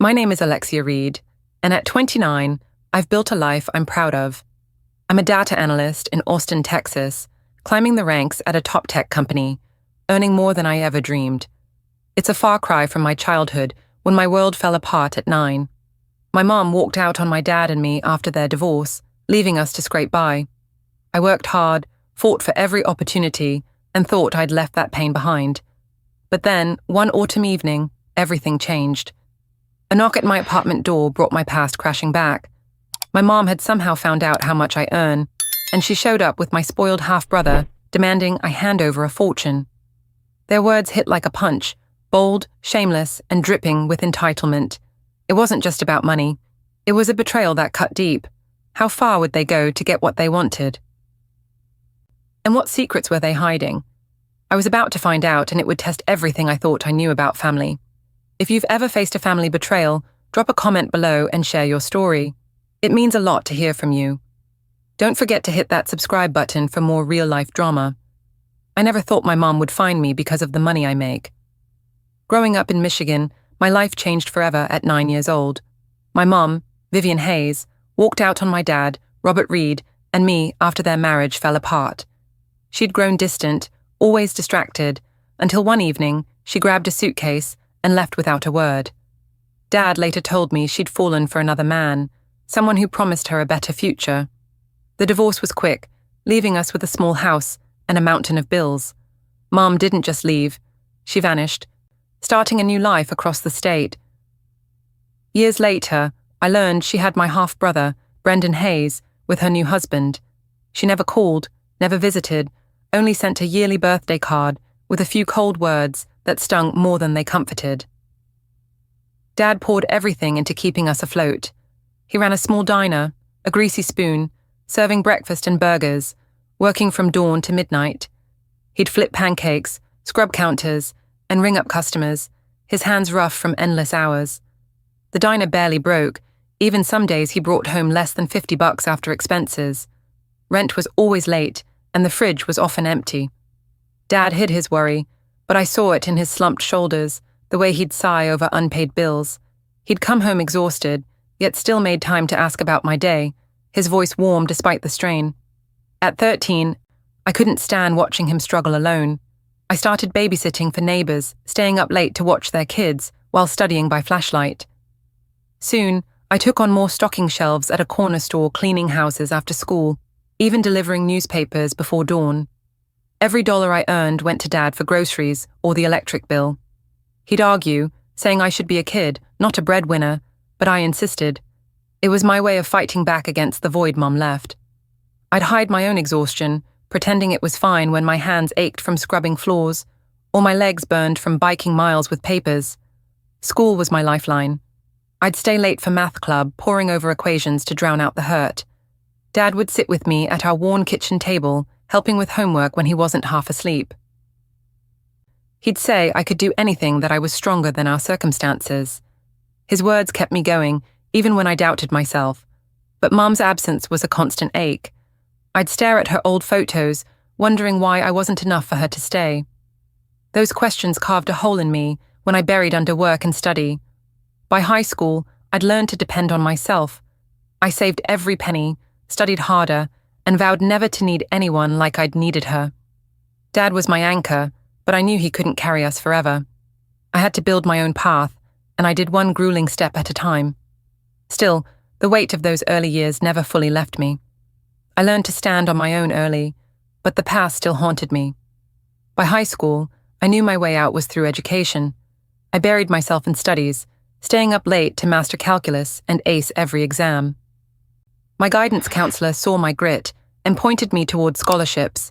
My name is Alexia Reed, and at 29, I've built a life I'm proud of. I'm a data analyst in Austin, Texas, climbing the ranks at a top tech company, earning more than I ever dreamed. It's a far cry from my childhood when my world fell apart at 9. My mom walked out on my dad and me after their divorce, leaving us to scrape by. I worked hard, fought for every opportunity, and thought I'd left that pain behind. But then, one autumn evening, everything changed. A knock at my apartment door brought my past crashing back. My mom had somehow found out how much I earn, and she showed up with my spoiled half-brother, demanding I hand over a fortune. Their words hit like a punch, bold, shameless, and dripping with entitlement. It wasn't just about money. It was a betrayal that cut deep. How far would they go to get what they wanted? And what secrets were they hiding? I was about to find out, and it would test everything I thought I knew about family. If you've ever faced a family betrayal, drop a comment below and share your story. It means a lot to hear from you. Don't forget to hit that subscribe button for more real-life drama. I never thought my mom would find me because of the money I make. Growing up in Michigan, my life changed forever at 9 years old. My mom, Vivian Hayes, walked out on my dad, Robert Reed, and me after their marriage fell apart. She'd grown distant, always distracted, until one evening she grabbed a suitcase and left without a word. Dad later told me she'd fallen for another man, someone who promised her a better future. The divorce was quick, leaving us with a small house and a mountain of bills. Mom didn't just leave, she vanished, starting a new life across the state. Years later, I learned she had my half-brother, Brendan Hayes, with her new husband. She never called, never visited, only sent a yearly birthday card with a few cold words that stung more than they comforted. Dad poured everything into keeping us afloat. He ran a small diner, a greasy spoon, serving breakfast and burgers, working from dawn to midnight. He'd flip pancakes, scrub counters, and ring up customers, his hands rough from endless hours. The diner barely broke. Even some days he brought home less than $50 after expenses. Rent was always late, and the fridge was often empty. Dad hid his worry, but I saw it in his slumped shoulders, the way he'd sigh over unpaid bills. He'd come home exhausted, yet still made time to ask about my day, his voice warm despite the strain. At 13, I couldn't stand watching him struggle alone. I started babysitting for neighbors, staying up late to watch their kids while studying by flashlight. Soon, I took on more stocking shelves at a corner store, cleaning houses after school, even delivering newspapers before dawn. Every dollar I earned went to Dad for groceries or the electric bill. He'd argue, saying I should be a kid, not a breadwinner, but I insisted. It was my way of fighting back against the void Mom left. I'd hide my own exhaustion, pretending it was fine when my hands ached from scrubbing floors, or my legs burned from biking miles with papers. School was my lifeline. I'd stay late for math club, poring over equations to drown out the hurt. Dad would sit with me at our worn kitchen table, helping with homework when he wasn't half asleep. He'd say I could do anything, that I was stronger than our circumstances. His words kept me going, even when I doubted myself. But Mom's absence was a constant ache. I'd stare at her old photos, wondering why I wasn't enough for her to stay. Those questions carved a hole in me when I buried under work and study. By high school, I'd learned to depend on myself. I saved every penny, studied harder, and vowed never to need anyone like I'd needed her. Dad was my anchor, but I knew he couldn't carry us forever. I had to build my own path, and I did one grueling step at a time. Still, the weight of those early years never fully left me. I learned to stand on my own early, but the past still haunted me. By high school, I knew my way out was through education. I buried myself in studies, staying up late to master calculus and ace every exam. My guidance counselor saw my grit and pointed me toward scholarships.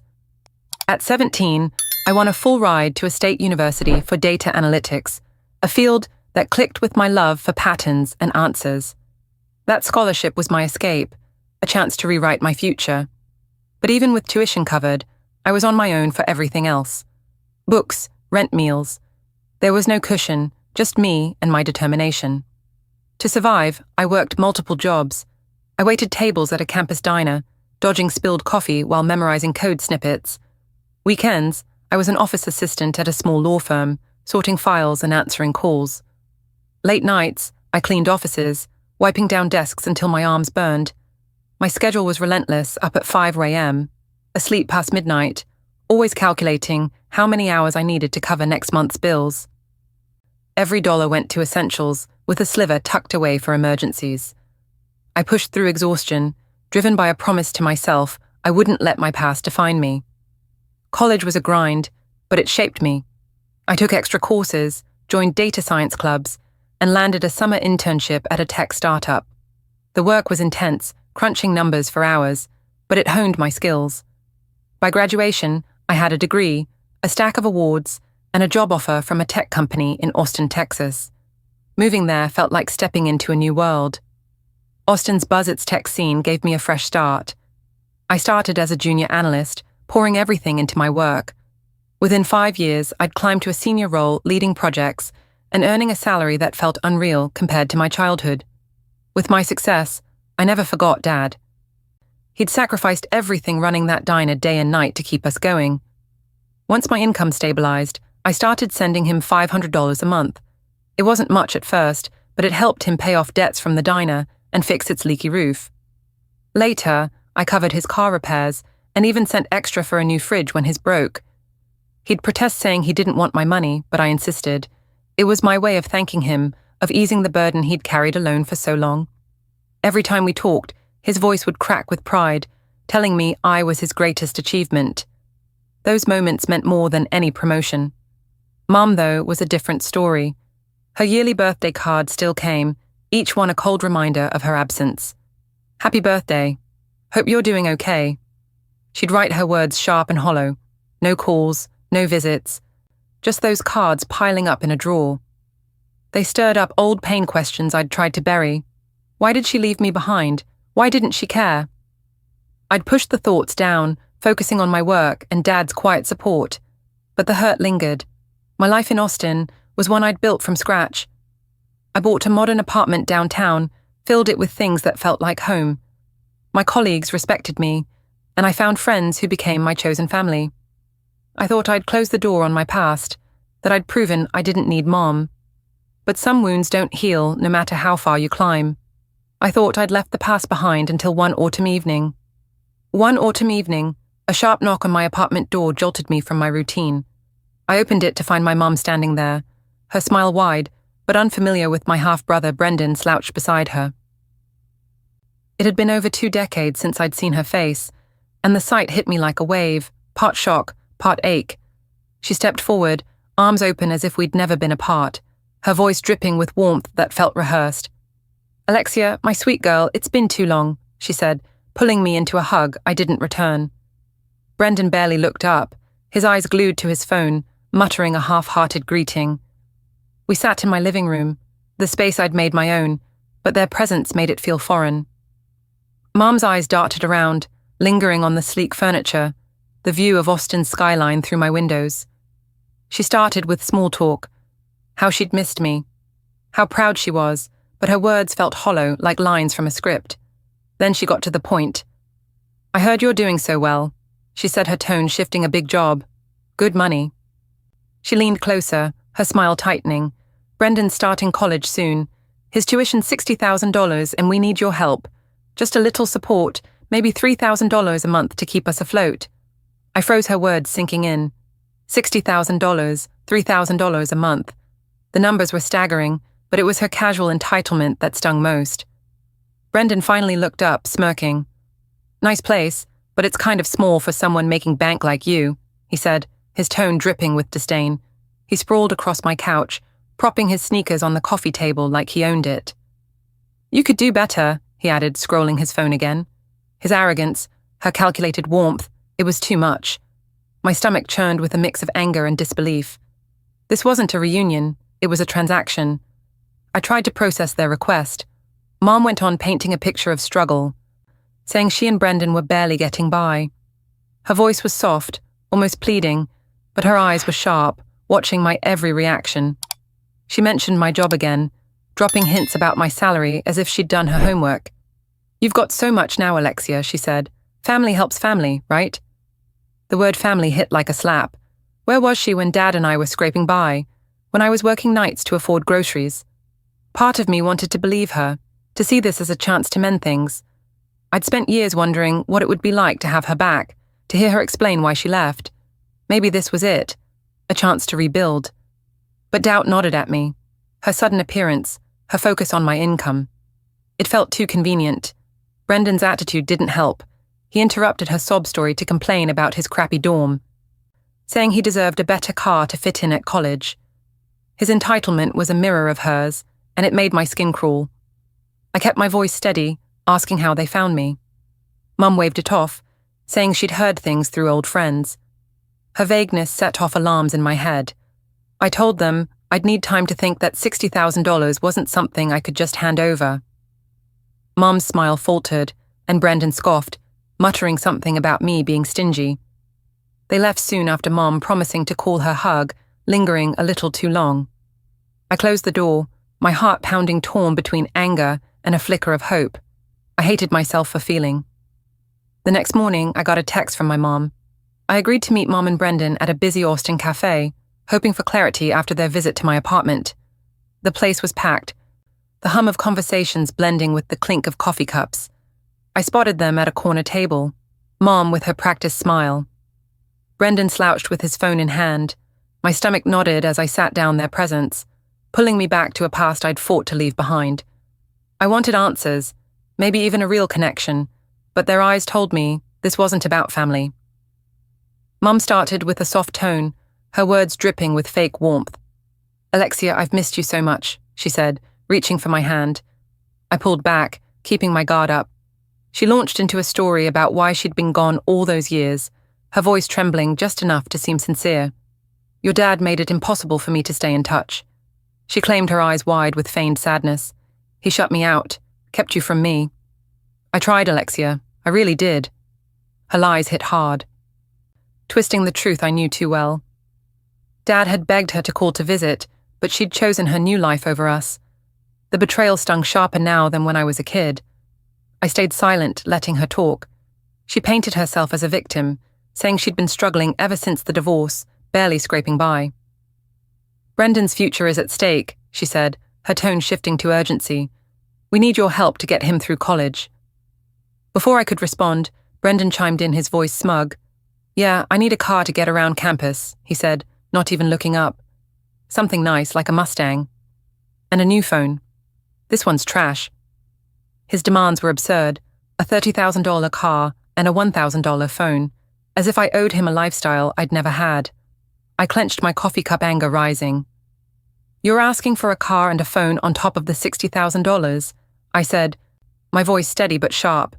At 17, I won a full ride to a state university for data analytics, a field that clicked with my love for patterns and answers. That scholarship was my escape, a chance to rewrite my future. But even with tuition covered, I was on my own for everything else. Books, rent, meals. There was no cushion, just me and my determination. To survive, I worked multiple jobs. I waited tables at a campus diner, dodging spilled coffee while memorizing code snippets. Weekends, I was an office assistant at a small law firm, sorting files and answering calls. Late nights, I cleaned offices, wiping down desks until my arms burned. My schedule was relentless, up at 5 a.m., asleep past midnight, always calculating how many hours I needed to cover next month's bills. Every dollar went to essentials, with a sliver tucked away for emergencies. I pushed through exhaustion, driven by a promise to myself I wouldn't let my past define me. College was a grind, but it shaped me. I took extra courses, joined data science clubs, and landed a summer internship at a tech startup. The work was intense, crunching numbers for hours, but it honed my skills. By graduation, I had a degree, a stack of awards, and a job offer from a tech company in Austin, Texas. Moving there felt like stepping into a new world. Austin's buzz its tech scene gave me a fresh start. I started as a junior analyst, pouring everything into my work. Within 5 years, I'd climbed to a senior role leading projects and earning a salary that felt unreal compared to my childhood. With my success, I never forgot Dad. He'd sacrificed everything running that diner day and night to keep us going. Once my income stabilized, I started sending him $500 a month. It wasn't much at first, but it helped him pay off debts from the diner and fix its leaky roof. Later, I covered his car repairs and even sent extra for a new fridge when his broke. He'd protest saying he didn't want my money, but I insisted. It was my way of thanking him, of easing the burden he'd carried alone for so long. Every time we talked, his voice would crack with pride, telling me I was his greatest achievement. Those moments meant more than any promotion. Mom, though, was a different story. Her yearly birthday card still came, each one a cold reminder of her absence. "Happy birthday. Hope you're doing okay." She'd write her words sharp and hollow. No calls, no visits. Just those cards piling up in a drawer. They stirred up old pain questions I'd tried to bury. Why did she leave me behind? Why didn't she care? I'd pushed the thoughts down, focusing on my work and Dad's quiet support. But the hurt lingered. My life in Austin was one I'd built from scratch. I bought a modern apartment downtown, filled it with things that felt like home. My colleagues respected me, and I found friends who became my chosen family. I thought I'd closed the door on my past, that I'd proven I didn't need Mom. But some wounds don't heal no matter how far you climb. I thought I'd left the past behind until one autumn evening. One autumn evening, a sharp knock on my apartment door jolted me from my routine. I opened it to find my mom standing there, her smile wide, but unfamiliar with my half-brother Brendan slouched beside her. It had been over 2 decades since I'd seen her face, and the sight hit me like a wave, part shock, part ache. She stepped forward, arms open as if we'd never been apart, her voice dripping with warmth that felt rehearsed. "Alexia, my sweet girl, it's been too long," she said, pulling me into a hug I didn't return. Brendan barely looked up, his eyes glued to his phone, muttering a half-hearted greeting. We sat in my living room, the space I'd made my own, but their presence made it feel foreign. Mom's eyes darted around, lingering on the sleek furniture, the view of Austin's skyline through my windows. She started with small talk, how she'd missed me, how proud she was, but her words felt hollow like lines from a script. Then she got to the point. "I heard you're doing so well," she said, her tone shifting. "A big job. Good money." She leaned closer, her smile tightening. "Brendan's starting college soon. His tuition's $60,000 and we need your help. Just a little support, maybe $3,000 a month to keep us afloat." I froze, her words sinking in. $60,000, $3,000 a month. The numbers were staggering, but it was her casual entitlement that stung most. Brendan finally looked up, smirking. "Nice place, but it's kind of small for someone making bank like you," he said, his tone dripping with disdain. He sprawled across my couch, propping his sneakers on the coffee table like he owned it. "You could do better," he added, scrolling his phone again. His arrogance, her calculated warmth, it was too much. My stomach churned with a mix of anger and disbelief. This wasn't a reunion, it was a transaction. I tried to process their request. Mom went on painting a picture of struggle, saying she and Brendan were barely getting by. Her voice was soft, almost pleading, but her eyes were sharp, watching my every reaction. She mentioned my job again, dropping hints about my salary as if she'd done her homework. "You've got so much now, Alexia," she said. "Family helps family, right?" The word family hit like a slap. Where was she when Dad and I were scraping by, when I was working nights to afford groceries? Part of me wanted to believe her, to see this as a chance to mend things. I'd spent years wondering what it would be like to have her back, to hear her explain why she left. Maybe this was it, a chance to rebuild. But doubt nodded at me, her sudden appearance, her focus on my income. It felt too convenient. Brendan's attitude didn't help. He interrupted her sob story to complain about his crappy dorm, saying he deserved a better car to fit in at college. His entitlement was a mirror of hers, and it made my skin crawl. I kept my voice steady, asking how they found me. Mum waved it off, saying she'd heard things through old friends. Her vagueness set off alarms in my head. I told them I'd need time to think that $60,000 wasn't something I could just hand over. Mum's smile faltered, and Brendan scoffed, muttering something about me being stingy. They left soon after Mom promising to call her hug, lingering a little too long. I closed the door, my heart pounding, torn between anger and a flicker of hope. I hated myself for feeling. The next morning, I got a text from my mom. I agreed to meet Mom and Brendan at a busy Austin cafe, hoping for clarity after their visit to my apartment. The place was packed, the hum of conversations blending with the clink of coffee cups. I spotted them at a corner table, Mom with her practiced smile. Brendan slouched with his phone in hand. My stomach nodded as I sat down their presence, pulling me back to a past I'd fought to leave behind. I wanted answers, maybe even a real connection, but their eyes told me this wasn't about family. Mum started with a soft tone, her words dripping with fake warmth. "Alexia, I've missed you so much," she said, reaching for my hand. I pulled back, keeping my guard up. She launched into a story about why she'd been gone all those years, her voice trembling just enough to seem sincere. "Your dad made it impossible for me to stay in touch." She claimed, her eyes wide with feigned sadness. "He shut me out, kept you from me." "I tried, Alexia. I really did." Her lies hit hard, twisting the truth I knew too well. Dad had begged her to call to visit, but she'd chosen her new life over us. The betrayal stung sharper now than when I was a kid. I stayed silent, letting her talk. She painted herself as a victim, saying she'd been struggling ever since the divorce, barely scraping by. "Brendan's future is at stake," she said, her tone shifting to urgency. "We need your help to get him through college." Before I could respond, Brendan chimed in, his voice smug. "Yeah, I need a car to get around campus," he said, not even looking up. "Something nice, like a Mustang. And a new phone. This one's trash." His demands were absurd, a $30,000 car and a $1,000 phone, as if I owed him a lifestyle I'd never had. I clenched, my coffee cup anger rising. "You're asking for a car and a phone on top of the $60,000, I said, my voice steady but sharp.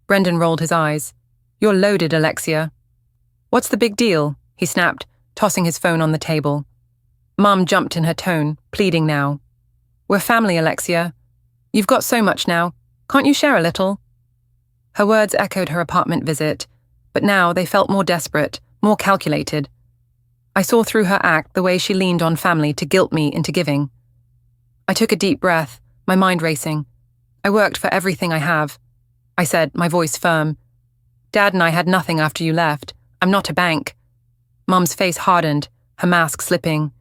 Brendan rolled his eyes. "You're loaded, Alexia." "What's the big deal?" he snapped, tossing his phone on the table. Mum jumped in her tone, pleading now. "We're family, Alexia. You've got so much now. Can't you share a little?" Her words echoed her apartment visit, but now they felt more desperate, more calculated. I saw through her act the way she leaned on family to guilt me into giving. I took a deep breath, my mind racing. "I worked for everything I have," I said, my voice firm. "Dad and I had nothing after you left. I'm not a bank." Mum's face hardened, her mask slipping.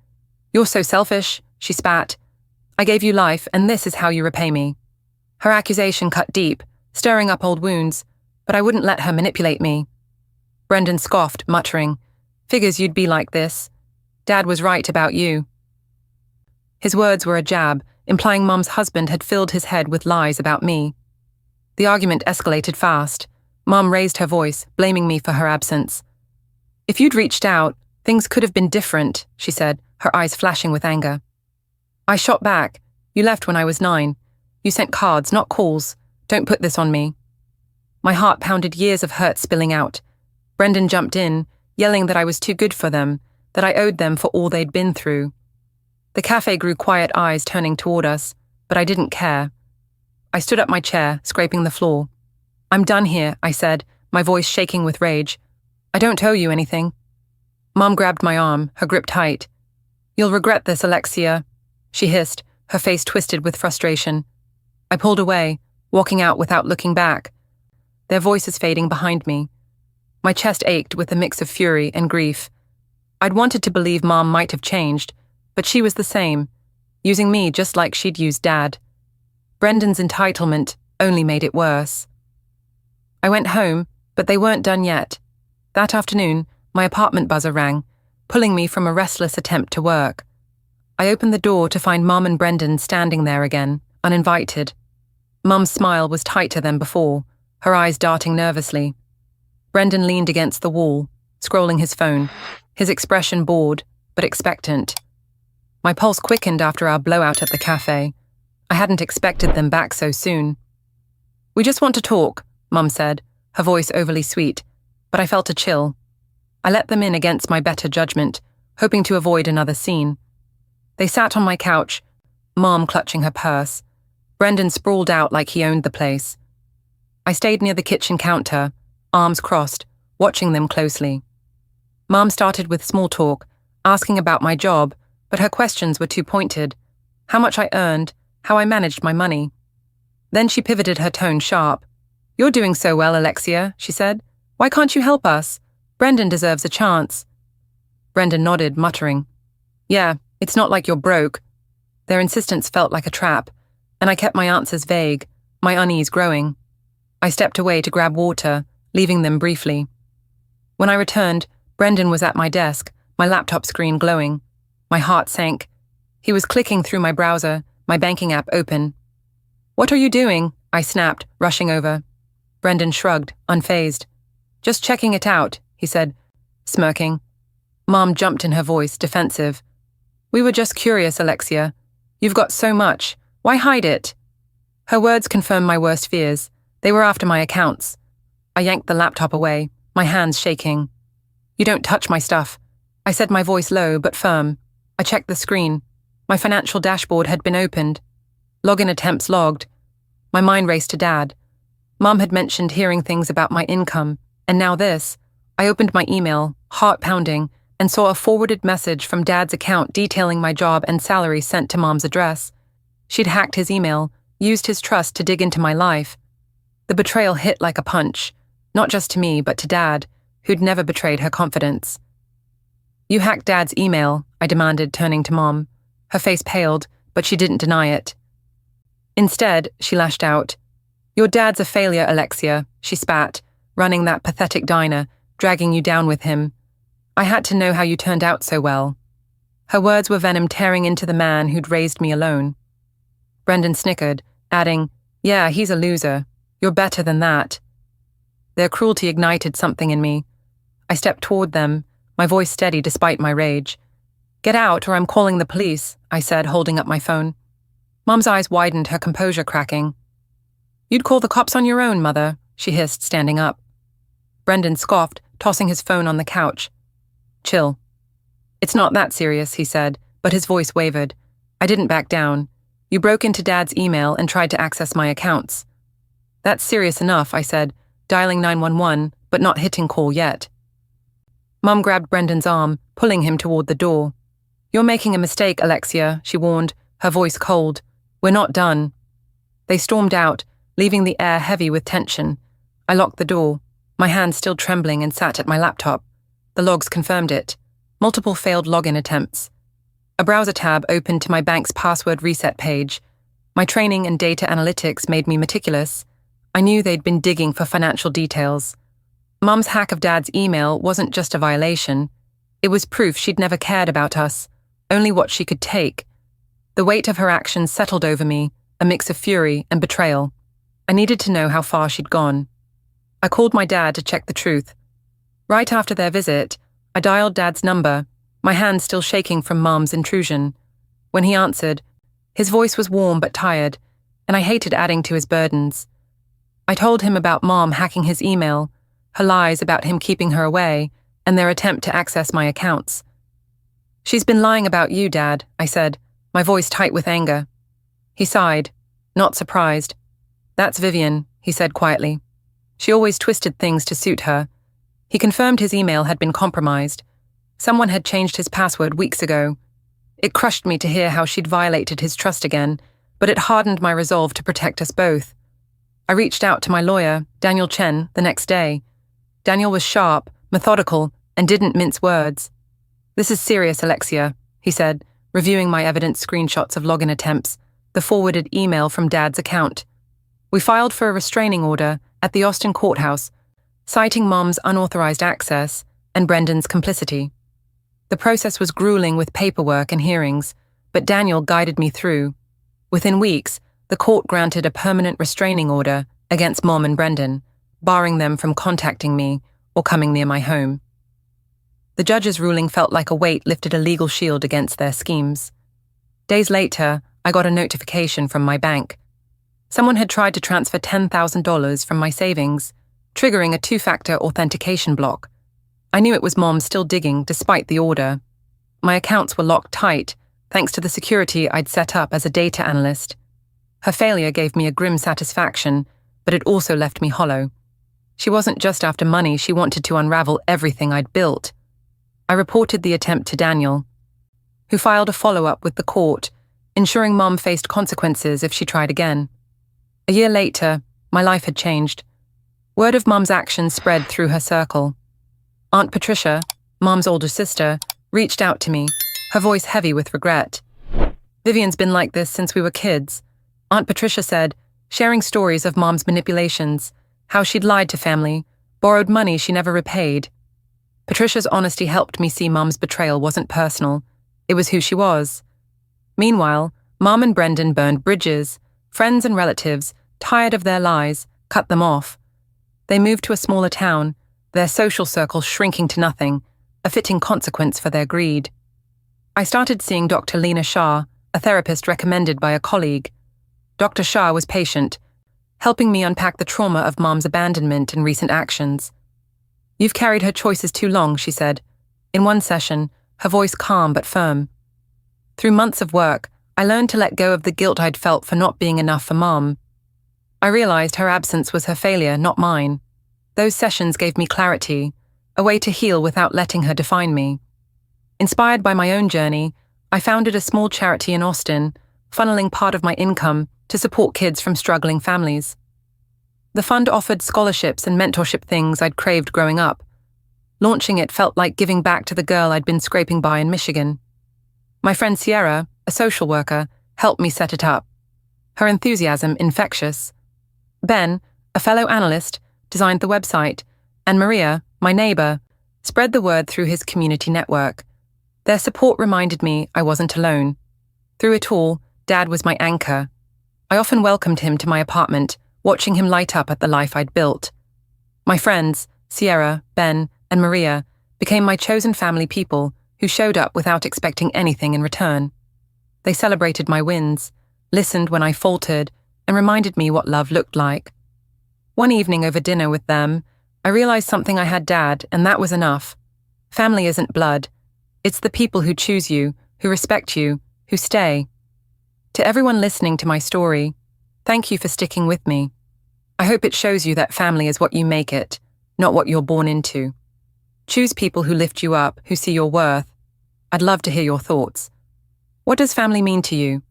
"You're so selfish," she spat. "I gave you life, and this is how you repay me." Her accusation cut deep, stirring up old wounds, but I wouldn't let her manipulate me. Brendan scoffed, muttering, "Figures you'd be like this. Dad was right about you." His words were a jab, implying Mum's husband had filled his head with lies about me. The argument escalated fast. Mum raised her voice, blaming me for her absence. "If you'd reached out, things could have been different," she said, her eyes flashing with anger. I shot back. "You left when I was 9. You sent cards, not calls. Don't put this on me." My heart pounded, years of hurt spilling out. Brendan jumped in, yelling that I was too good for them, that I owed them for all they'd been through. The cafe grew quiet, eyes turning toward us, but I didn't care. I stood up my chair, scraping the floor. "I'm done here," I said, my voice shaking with rage. "I don't owe you anything." Mum grabbed my arm, her grip tight. "You'll regret this, Alexia," she hissed, her face twisted with frustration. I pulled away, walking out without looking back, their voices fading behind me. My chest ached with a mix of fury and grief. I'd wanted to believe Mom might have changed, but she was the same. using me just like she'd used Dad. Brendan's entitlement only made it worse. I went home, but they weren't done yet. That afternoon, my apartment buzzer rang, pulling me from a restless attempt to work. I opened the door to find Mum and Brendan standing there again, uninvited. Mum's smile was tighter than before, her eyes darting nervously. Brendan leaned against the wall, scrolling his phone, his expression bored, but expectant. My pulse quickened after our blowout at the cafe. I hadn't expected them back so soon. "We just want to talk," Mum said, her voice overly sweet, but I felt a chill. I let them in against my better judgment, hoping to avoid another scene. They sat on my couch, Mom clutching her purse. Brendan sprawled out like he owned the place. I stayed near the kitchen counter, arms crossed, watching them closely. Mom started with small talk, asking about my job, but her questions were too pointed. How much I earned, how I managed my money. Then she pivoted her tone sharp. "You're doing so well, Alexia," she said. "Why can't you help us? Brendan deserves a chance." Brendan nodded, muttering, "Yeah, it's not like you're broke." Their insistence felt like a trap, and I kept my answers vague, my unease growing. I stepped away to grab water, leaving them briefly. When I returned, Brendan was at my desk, my laptop screen glowing. My heart sank. He was clicking through my browser, my banking app open. "What are you doing?" I snapped, rushing over. Brendan shrugged, unfazed. "Just checking it out," he said, smirking. Mom jumped in her voice, defensive. "We were just curious, Alexia. You've got so much. Why hide it?" Her words confirmed my worst fears. They were after my accounts. I yanked the laptop away, my hands shaking. "You don't touch my stuff," I said, my voice low but firm. I checked the screen. My financial dashboard had been opened. Login attempts logged. My mind raced to Dad. Mom had mentioned hearing things about my income, and now this. I opened my email, heart pounding, and saw a forwarded message from Dad's account detailing my job and salary sent to Mom's address. She'd hacked his email, used his trust to dig into my life. The betrayal hit like a punch, not just to me, but to Dad, who'd never betrayed her confidence. "You hacked Dad's email," I demanded, turning to Mom. Her face paled, but she didn't deny it. Instead, she lashed out. "Your dad's a failure, Alexia," she spat, running that pathetic diner, dragging you down with him. "I had to know how you turned out so well." Her words were venom tearing into the man who'd raised me alone. Brendan snickered, adding, "Yeah, he's a loser. You're better than that." Their cruelty ignited something in me. I stepped toward them, my voice steady despite my rage. "Get out or I'm calling the police," I said, holding up my phone. Mom's eyes widened, her composure cracking. "You'd call the cops on your own, Mother," she hissed, standing up. Brendan scoffed, tossing his phone on the couch. "Chill." "It's not that serious," he said, but his voice wavered. I didn't back down. "You broke into Dad's email and tried to access my accounts." "That's serious enough," I said, dialing 911, but not hitting call yet. Mom grabbed Brendan's arm, pulling him toward the door. "You're making a mistake, Alexia," she warned, her voice cold. "We're not done." They stormed out, leaving the air heavy with tension. I locked the door, my hands still trembling, and sat at my laptop. The logs confirmed it. Multiple failed login attempts. A browser tab opened to my bank's password reset page. My training and data analytics made me meticulous. I knew they'd been digging for financial details. Mom's hack of Dad's email wasn't just a violation. It was proof she'd never cared about us, only what she could take. The weight of her actions settled over me, a mix of fury and betrayal. I needed to know how far she'd gone. I called my dad to check the truth. Right after their visit, I dialed Dad's number, my hands still shaking from Mom's intrusion. When he answered, his voice was warm but tired, and I hated adding to his burdens. I told him about Mom hacking his email, her lies about him keeping her away, and their attempt to access my accounts. "She's been lying about you, Dad," I said, my voice tight with anger. He sighed, not surprised. "That's Vivian," he said quietly. "She always twisted things to suit her." He confirmed his email had been compromised. Someone had changed his password weeks ago. It crushed me to hear how she'd violated his trust again, but it hardened my resolve to protect us both. I reached out to my lawyer, Daniel Chen, the next day. Daniel was sharp, methodical, and didn't mince words. "This is serious, Alexia," he said, reviewing my evidence screenshots of login attempts, the forwarded email from Dad's account. We filed for a restraining order at the Austin courthouse, citing Mom's unauthorized access and Brendan's complicity. The process was grueling with paperwork and hearings, but Daniel guided me through. Within weeks, the court granted a permanent restraining order against Mom and Brendan, barring them from contacting me or coming near my home. The judge's ruling felt like a weight lifted a legal shield against their schemes. Days later, I got a notification from my bank. Someone had tried to transfer $10,000 from my savings, triggering a two-factor authentication block. I knew it was Mom still digging despite the order. My accounts were locked tight, thanks to the security I'd set up as a data analyst. Her failure gave me a grim satisfaction, but it also left me hollow. She wasn't just after money, she wanted to unravel everything I'd built. I reported the attempt to Daniel, who filed a follow-up with the court, ensuring Mom faced consequences if she tried again. A year later, my life had changed. Word of Mom's actions spread through her circle. Aunt Patricia, Mom's older sister, reached out to me, her voice heavy with regret. "Vivian's been like this since we were kids," Aunt Patricia said, sharing stories of Mom's manipulations, how she'd lied to family, borrowed money she never repaid. Patricia's honesty helped me see Mom's betrayal wasn't personal. It was who she was. Meanwhile, Mom and Brendan burned bridges. Friends and relatives, tired of their lies, cut them off. They moved to a smaller town, their social circle shrinking to nothing, a fitting consequence for their greed. I started seeing Dr. Lena Shah, a therapist recommended by a colleague. Dr. Shah was patient, helping me unpack the trauma of Mom's abandonment and recent actions. "You've carried her choices too long," she said. In one session, her voice calm but firm. Through months of work, I learned to let go of the guilt I'd felt for not being enough for Mom. I realized her absence was her failure, not mine. Those sessions gave me clarity, a way to heal without letting her define me. Inspired by my own journey, I founded a small charity in Austin, funneling part of my income to support kids from struggling families. The fund offered scholarships and mentorship things I'd craved growing up. Launching it felt like giving back to the girl I'd been scraping by in Michigan. My friend Sierra, a social worker, helped me set it up. Her enthusiasm infectious. Ben, a fellow analyst, designed the website, and Maria, my neighbor, spread the word through his community network. Their support reminded me I wasn't alone. Through it all, Dad was my anchor. I often welcomed him to my apartment, watching him light up at the life I'd built. My friends, Sierra, Ben, and Maria, became my chosen family people who showed up without expecting anything in return. They celebrated my wins, listened when I faltered, and reminded me what love looked like. One evening over dinner with them, I realized something I had Dad, and that was enough. Family isn't blood. It's the people who choose you, who respect you, who stay. To everyone listening to my story, thank you for sticking with me. I hope it shows you that family is what you make it, not what you're born into. Choose people who lift you up, who see your worth. I'd love to hear your thoughts. What does family mean to you?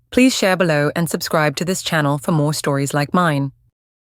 Please share below and subscribe to this channel for more stories like mine.